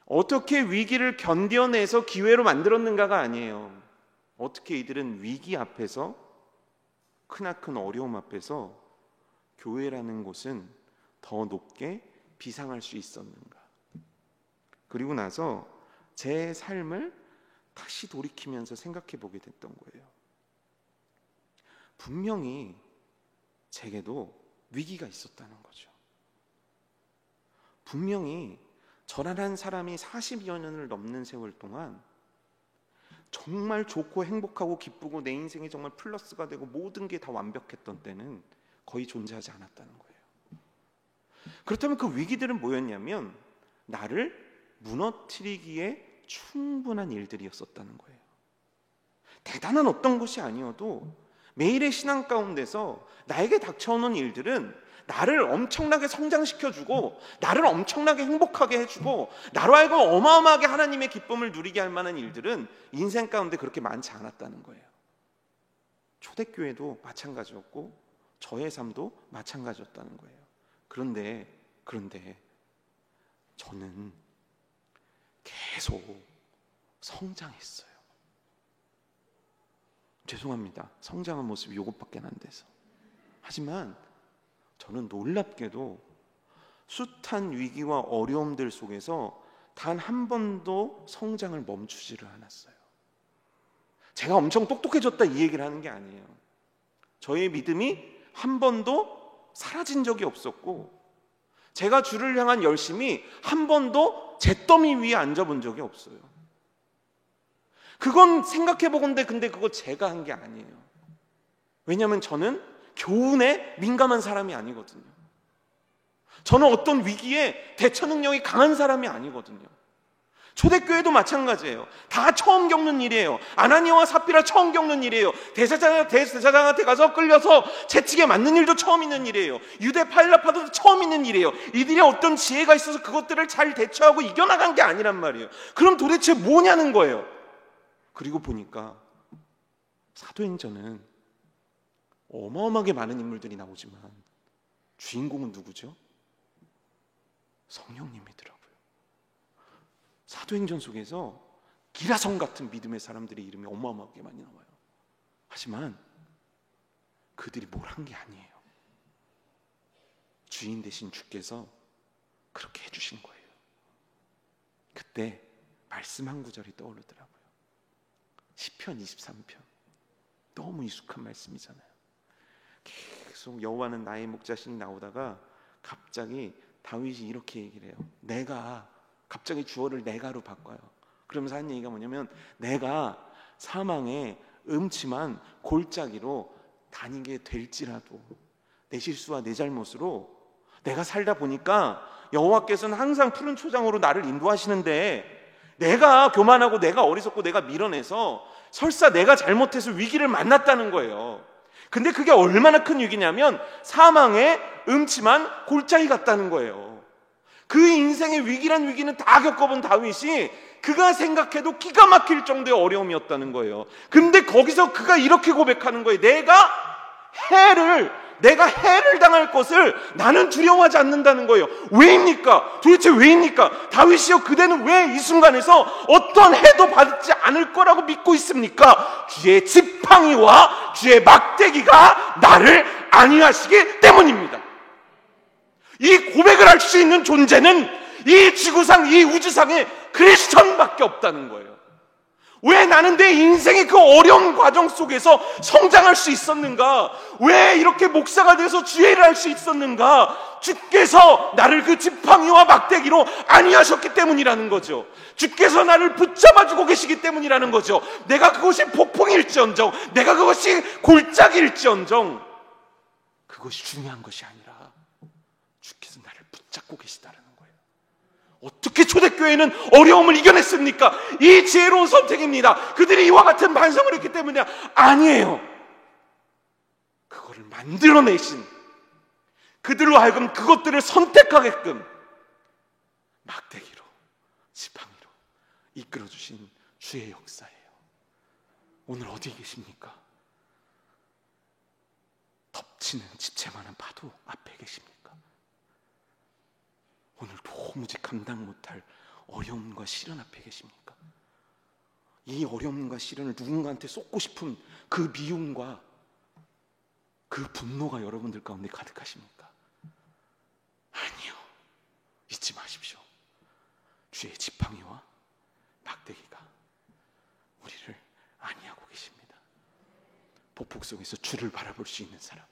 어떻게 위기를 견뎌내서 기회로 만들었는가가 아니에요. 어떻게 이들은 위기 앞에서, 크나큰 어려움 앞에서 교회라는 곳은 더 높게 비상할 수 있었는가? 그리고 나서 제 삶을 다시 돌이키면서 생각해 보게 됐던 거예요. 분명히 제게도 위기가 있었다는 거죠. 분명히 저란 한 사람이 40여 년을 넘는 세월 동안 정말 좋고 행복하고 기쁘고 내 인생이 정말 플러스가 되고 모든 게 다 완벽했던 때는 거의 존재하지 않았다는 거예요. 그렇다면 그 위기들은 뭐였냐면 나를 무너뜨리기에 충분한 일들이었었다는 거예요. 대단한 어떤 것이 아니어도 매일의 신앙 가운데서 나에게 닥쳐오는 일들은 나를 엄청나게 성장시켜주고 나를 엄청나게 행복하게 해주고 나로 하여금 어마어마하게 하나님의 기쁨을 누리게 할 만한 일들은 인생 가운데 그렇게 많지 않았다는 거예요. 초대교회도 마찬가지였고 저의 삶도 마찬가지였다는 거예요. 그런데 저는 계속 성장했어요. 죄송합니다. 성장한 모습이 이것밖에 안 돼서. 하지만 저는 놀랍게도 숱한 위기와 어려움들 속에서 단 한 번도 성장을 멈추지를 않았어요. 제가 엄청 똑똑해졌다 이 얘기를 하는 게 아니에요. 저의 믿음이 한 번도 사라진 적이 없었고 제가 주를 향한 열심이 한 번도 잿더미 위에 앉아본 적이 없어요. 그건 생각해보건데 근데 그거 제가 한 게 아니에요. 왜냐하면 저는 교훈에 민감한 사람이 아니거든요. 저는 어떤 위기에 대처 능력이 강한 사람이 아니거든요. 초대교회도 마찬가지예요. 다 처음 겪는 일이에요. 아나니아와 삽비라 처음 겪는 일이에요. 대제사장한테 가서 끌려서 채찍에 맞는 일도 처음 있는 일이에요. 유대 파일라파도 처음 있는 일이에요. 이들이 어떤 지혜가 있어서 그것들을 잘 대처하고 이겨나간 게 아니란 말이에요. 그럼 도대체 뭐냐는 거예요. 그리고 보니까 사도행전은 어마어마하게 많은 인물들이 나오지만 주인공은 누구죠? 성령님이더라고요. 사도행전 속에서 기라성 같은 믿음의 사람들의 이름이 어마어마하게 많이 나와요. 하지만 그들이 뭘 한 게 아니에요. 주인 되신 주께서 그렇게 해주신 거예요. 그때 말씀 한 구절이 떠오르더라고요. 시편 23편. 너무 익숙한 말씀이잖아요. 계속 여호와는 나의 목자신 나오다가 갑자기 다윗이 이렇게 얘기를 해요. 내가, 갑자기 주어를 내가로 바꿔요. 그러면서 하는 얘기가 뭐냐면, 내가 사망의 음침한 골짜기로 다니게 될지라도 내 실수와 내 잘못으로 내가 살다 보니까 여호와께서는 항상 푸른 초장으로 나를 인도하시는데, 내가 교만하고 내가 어리석고 내가 밀어내서 설사 내가 잘못해서 위기를 만났다는 거예요. 근데 그게 얼마나 큰 위기냐면 사망의 음침한 골짜기 같다는 거예요. 그 인생의 위기란 위기는 다 겪어본 다윗이 그가 생각해도 기가 막힐 정도의 어려움이었다는 거예요. 근데 거기서 그가 이렇게 고백하는 거예요. 내가 해를 당할 것을 나는 두려워하지 않는다는 거예요. 왜입니까? 도대체 왜입니까? 다윗이요, 그대는 왜 이 순간에서 어떤 해도 받지 않을 거라고 믿고 있습니까? 주의 지팡이와 주의 막대기가 나를 안위하시기 때문입니다. 이 고백을 할 수 있는 존재는 이 지구상, 이 우주상에 크리스천밖에 없다는 거예요. 왜 나는 내 인생의 그 어려운 과정 속에서 성장할 수 있었는가? 왜 이렇게 목사가 돼서 주의를 할 수 있었는가? 주께서 나를 그 지팡이와 막대기로 안위하셨기 때문이라는 거죠. 주께서 나를 붙잡아주고 계시기 때문이라는 거죠. 내가 그것이 폭풍일지언정, 내가 그것이 골짜기일지언정, 그것이 중요한 것이 아니라 주께서 나를 붙잡고 계시다는 거예요. 어떻게 초대교회는 어려움을 이겨냈습니까? 이 지혜로운 선택입니다. 그들이 이와 같은 반성을 했기 때문에 아니에요. 그거를 만들어내신, 그들로 하여금 그것들을 선택하게끔 막대기로, 지팡이로 이끌어주신 주의 역사예요. 오늘 어디에 계십니까? 덮치는 지체만한 파도 앞에 계십니까? 오늘 도무지 감당 못할 어려움과 시련 앞에 계십니까? 이 어려움과 시련을 누군가한테 쏟고 싶은 그 미움과 그 분노가 여러분들 가운데 가득하십니까? 아니요. 잊지 마십시오. 주의 지팡이와 막대기가 우리를 안위하고 계십니다. 폭풍 속에서 주를 바라볼 수 있는 사람,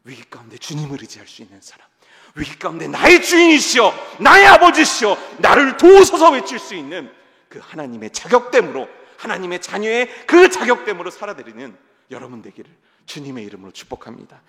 위기 가운데 주님을 의지할 수 있는 사람, 위기 가운데 나의 주인이시여, 나의 아버지시여, 나를 도우소서 외칠 수 있는 그 하나님의 자격됨으로, 하나님의 자녀의 그 자격됨으로 살아내리는 여러분 되기를 주님의 이름으로 축복합니다.